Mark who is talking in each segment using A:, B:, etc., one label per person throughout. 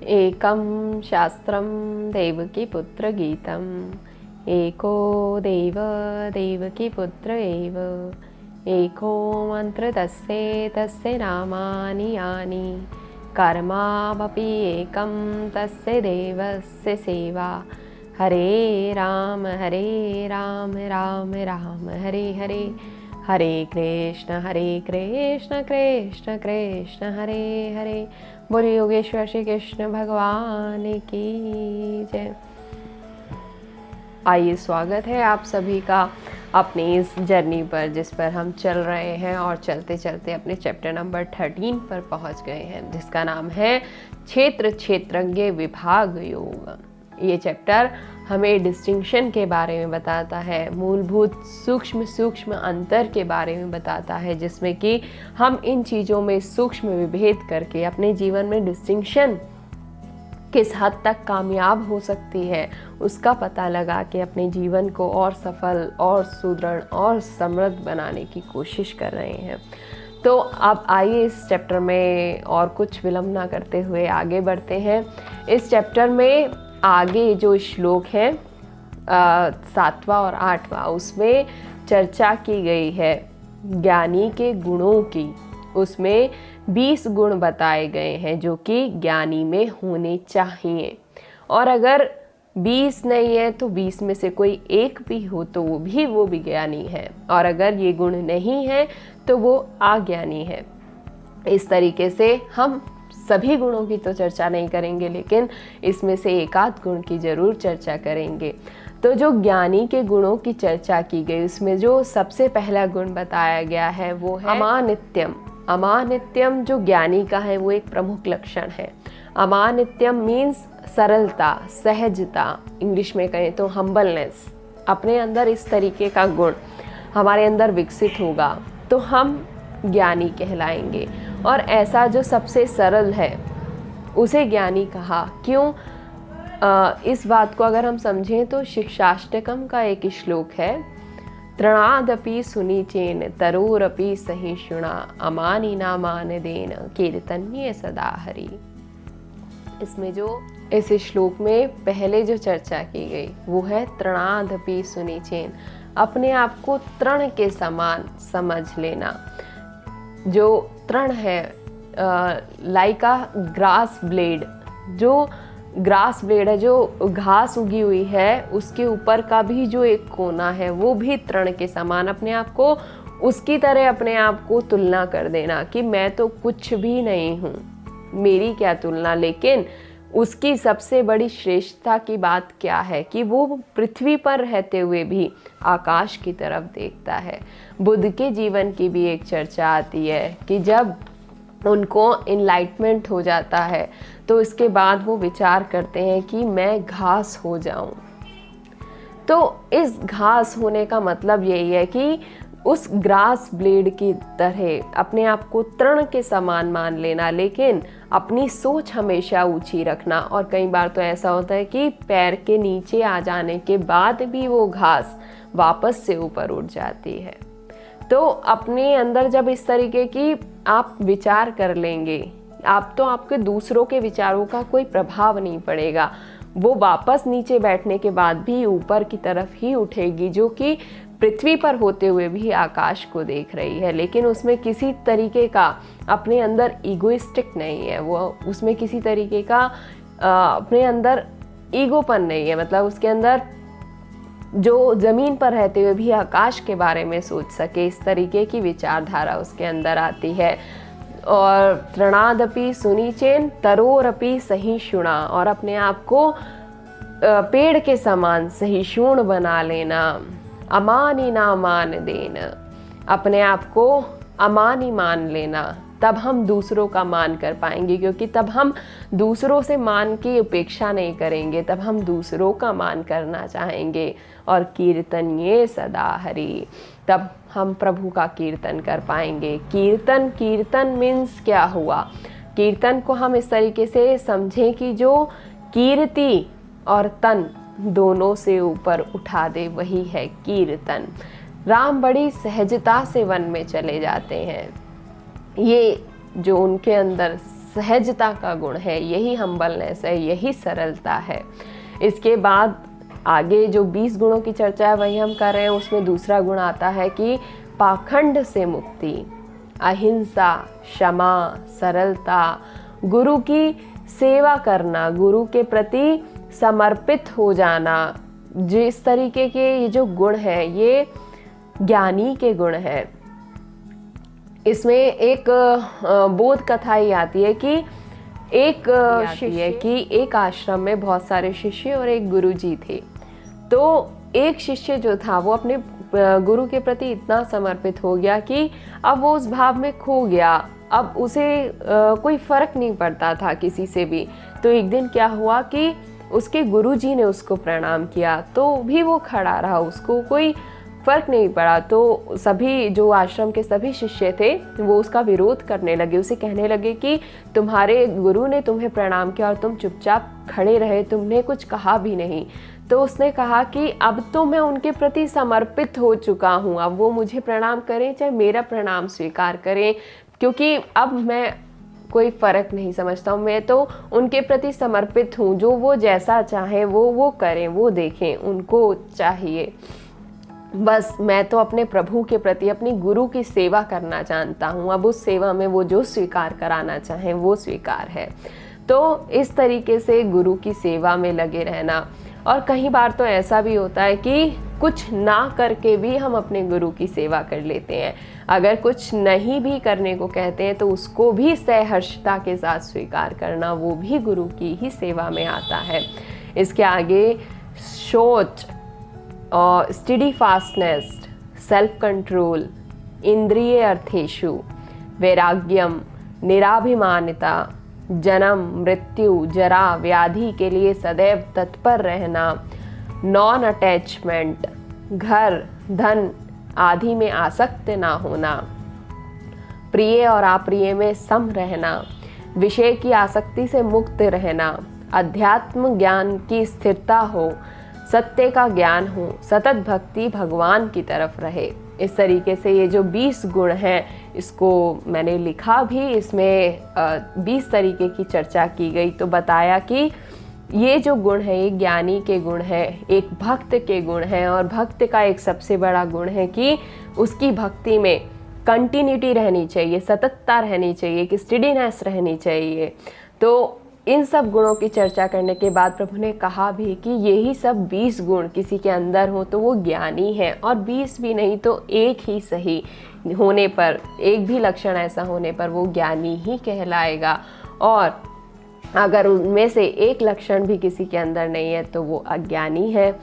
A: एकं शास्त्रं देवकीपुत्रगीतम् एको देव देवकीपुत्र एव एको मन्त्र तस्य नामानि यानि कर्मावपि एकं तस्य देवस्य सेवा हरे राम राम राम हरे हरे हरे कृष्ण कृष्ण कृष्ण हरे हरे। बोलिए योगेश्वर श्री कृष्ण भगवान की जय। आइए, स्वागत है आप सभी का अपनी इस जर्नी पर जिस पर हम चल रहे हैं और चलते चलते अपने चैप्टर नंबर 13 पर पहुंच गए हैं, जिसका नाम है क्षेत्र क्षेत्रज्ञ विभाग योग। ये चैप्टर हमें डिस्टिंक्शन के बारे में बताता है, मूलभूत सूक्ष्म अंतर के बारे में बताता है, जिसमें कि हम इन चीज़ों में सूक्ष्म विभेद करके अपने जीवन में डिस्टिंक्शन किस हद तक कामयाब हो सकती है उसका पता लगा के अपने जीवन को और सफल और सुदृढ़ और समृद्ध बनाने की कोशिश कर रहे हैं। तो अब आइए इस चैप्टर में और कुछ विलंब ना करते हुए आगे बढ़ते हैं। इस चैप्टर में आगे जो श्लोक है 7वां और 8वां, उसमें चर्चा की गई है ज्ञानी के गुणों की। उसमें 20 गुण बताए गए हैं जो कि ज्ञानी में होने चाहिए, और अगर 20 नहीं है तो 20 में से कोई एक भी हो तो वो भी ज्ञानी है, और अगर ये गुण नहीं है तो वो अज्ञानी है। इस तरीके से हम सभी गुणों की तो चर्चा नहीं करेंगे, लेकिन इसमें से एकाध गुण की जरूर चर्चा करेंगे। तो जो ज्ञानी के गुणों की चर्चा की गई, उसमें जो सबसे पहला गुण बताया गया है वो है अमानित्यम। अमानित्यम जो ज्ञानी का है वो एक प्रमुख लक्षण है। अमानित्यम मीन्स सरलता, सहजता, इंग्लिश में कहें तो हम्बलनेस। अपने अंदर इस तरीके का गुण हमारे अंदर विकसित होगा तो हम ज्ञानी कहलाएंगे, और ऐसा जो सबसे सरल है उसे ज्ञानी कहा। क्यों? इस बात को अगर हम समझें तो शिक्षाष्टकम का एक श्लोक है, तृणादपि सुनीचेन तरोरपि सहिष्णुना अमानि नामान देन कीर्तन्ये सदा हरि। इसमें जो इस श्लोक में पहले जो चर्चा की गई वो है तृणादपि सुनीचेन, अपने आप को तृण के समान समझ लेना। जो तृण है लाइक अ ग्रास ब्लेड, जो ग्रास ब्लेड है, जो घास उगी हुई है उसके ऊपर का भी जो एक कोना है वो भी तृण के समान, अपने आप को उसकी तरह अपने आप को तुलना कर देना कि मैं तो कुछ भी नहीं हूँ, मेरी क्या तुलना। लेकिन उसकी सबसे बड़ी श्रेष्ठता की बात क्या है कि वो पृथ्वी पर रहते हुए भी आकाश की तरफ देखता है। बुद्ध के जीवन की भी एक चर्चा आती है कि जब उनको इनलाइटमेंट हो जाता है तो इसके बाद वो विचार करते हैं कि मैं घास हो जाऊं। तो इस घास होने का मतलब यही है कि उस ग्रास ब्लेड की तरह अपने आप को तृण के समान मान लेना, लेकिन अपनी सोच हमेशा ऊंची रखना। और कई बार तो ऐसा होता है कि पैर के नीचे आ जाने के बाद भी वो घास वापस से ऊपर उठ जाती है। तो अपने अंदर जब इस तरीके की आप विचार कर लेंगे, आप तो आपके दूसरों के विचारों का कोई प्रभाव नहीं पड़ेगा, वो वापस नीचे बैठने के बाद भी ऊपर की तरफ ही उठेगी, जो कि पृथ्वी पर होते हुए भी आकाश को देख रही है। लेकिन उसमें किसी तरीके का अपने अंदर ईगोइस्टिक नहीं है, वो उसमें किसी तरीके का अपने अंदर ईगोपन नहीं है। मतलब उसके अंदर जो ज़मीन पर रहते हुए भी आकाश के बारे में सोच सके, इस तरीके की विचारधारा उसके अंदर आती है। और तृणादपि सुनीचेन तरोरपि सहिष्णुना, और अपने आप को पेड़ के समान सहिष्णु बना लेना। अमानि ना मान देन, अपने आप को अमानी मान लेना, तब हम दूसरों का मान कर पाएंगे, क्योंकि तब हम दूसरों से मान की उपेक्षा नहीं करेंगे, तब हम दूसरों का मान करना चाहेंगे। और कीर्तन्ये सदा हरि, तब हम प्रभु का कीर्तन कर पाएंगे। कीर्तन मीन्स क्या हुआ? कीर्तन को हम इस तरीके से समझें कि जो कीर्ति और तन दोनों से ऊपर उठा दे, वही है कीर्तन। राम बड़ी सहजता से वन में चले जाते हैं। ये जो उनके अंदर सहजता का गुण है, यही हम्बलनेस है, यही सरलता है। इसके बाद आगे जो 20 गुणों की चर्चा है वही हम कर रहे हैं। उसमें दूसरा गुण आता है कि पाखंड से मुक्ति, अहिंसा, क्षमा, सरलता, गुरु की सेवा करना, गुरु के प्रति समर्पित हो जाना। जिस तरीके के ये जो गुण है ये ज्ञानी के गुण हैं। इसमें एक बोध कथा ही आती है कि एक आश्रम में बहुत सारे शिष्य और एक गुरुजी थे। तो एक शिष्य जो था वो अपने गुरु के प्रति इतना समर्पित हो गया कि अब वो उस भाव में खो गया। अब उसे कोई फर्क नहीं पड़ता था किसी से भी। तो एक दिन क्या हुआ कि उसके गुरुजी ने उसको प्रणाम किया तो भी वो खड़ा रहा, उसको कोई फर्क नहीं पड़ा। तो सभी जो आश्रम के सभी शिष्य थे वो उसका विरोध करने लगे, उसे कहने लगे कि तुम्हारे गुरु ने तुम्हें प्रणाम किया और तुम चुपचाप खड़े रहे, तुमने कुछ कहा भी नहीं। तो उसने कहा कि अब तो मैं उनके प्रति समर्पित हो चुका हूँ, अब वो मुझे प्रणाम करें चाहे मेरा प्रणाम स्वीकार करें, क्योंकि अब मैं कोई फ़र्क नहीं समझता हूँ, मैं तो उनके प्रति समर्पित हूँ। जो वो जैसा चाहे वो करें, वो देखें, उनको चाहिए। बस मैं तो अपने प्रभु के प्रति, अपनी गुरु की सेवा करना जानता हूँ। अब उस सेवा में वो जो स्वीकार कराना चाहें वो स्वीकार है। तो इस तरीके से गुरु की सेवा में लगे रहना। और कई बार तो ऐसा भी होता है कि कुछ ना करके भी हम अपने गुरु की सेवा कर लेते हैं। अगर कुछ नहीं भी करने को कहते हैं तो उसको भी सहर्षता के साथ स्वीकार करना, वो भी गुरु की ही सेवा में आता है। इसके आगे शौच और स्टडी फास्टनेस, सेल्फ कंट्रोल, इंद्रिय अर्थेषु, वैराग्यम, निराभिमानिता, जन्म, मृत्यु, जरा, व्याधि के लिए सदैव तत्पर रहना, नॉन अटैचमेंट, घर, धन आदि में आसक्त ना होना, प्रिय और अप्रिय में सम रहना, विषय की आसक्ति से मुक्त रहना, अध्यात्म ज्ञान की स्थिरता हो, सत्य का ज्ञान हो, सतत भक्ति भगवान की तरफ रहे। इस तरीके से ये जो 20 गुण हैं इसको मैंने लिखा भी, इसमें 20 तरीके की चर्चा की गई। तो बताया कि ये जो गुण है ये ज्ञानी के गुण है, एक भक्त के गुण है। और भक्त का एक सबसे बड़ा गुण है कि उसकी भक्ति में कंटिन्यूटी रहनी चाहिए, सततता रहनी चाहिए, कि स्टेडीनेस रहनी चाहिए। तो इन सब गुणों की चर्चा करने के बाद प्रभु ने कहा भी कि यही सब 20 गुण किसी के अंदर हो तो वो ज्ञानी है, और 20 भी नहीं तो एक ही सही होने पर, एक भी लक्षण ऐसा होने पर वो ज्ञानी ही कहलाएगा। और अगर उनमें से एक लक्षण भी किसी के अंदर नहीं है तो वो अज्ञानी है।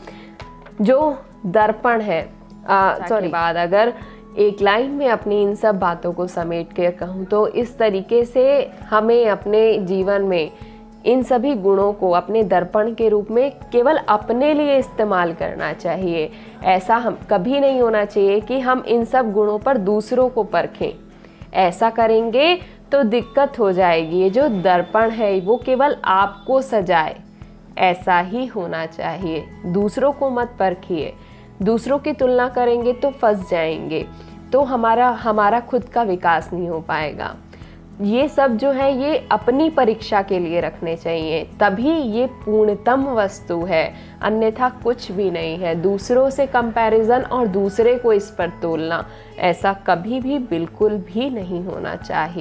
A: जो दर्पण है बाद अगर एक लाइन में अपनी इन सब बातों को समेट कर कहूँ तो इस तरीके से हमें अपने जीवन में इन सभी गुणों को अपने दर्पण के रूप में केवल अपने लिए इस्तेमाल करना चाहिए। ऐसा हम कभी नहीं होना चाहिए कि हम इन सब गुणों पर दूसरों को परखें। ऐसा करेंगे तो दिक्कत हो जाएगी। ये जो दर्पण है वो केवल आपको सजाए, ऐसा ही होना चाहिए। दूसरों को मत परखिए, दूसरों की तुलना करेंगे तो फंस जाएंगे, तो हमारा खुद का विकास नहीं हो पाएगा। ये सब जो है ये अपनी परीक्षा के लिए रखने चाहिए, तभी ये पूर्णतम वस्तु है, अन्यथा कुछ भी नहीं है। दूसरों से कंपैरिजन और दूसरे को इस पर तोलना, ऐसा कभी भी बिल्कुल भी नहीं होना चाहिए।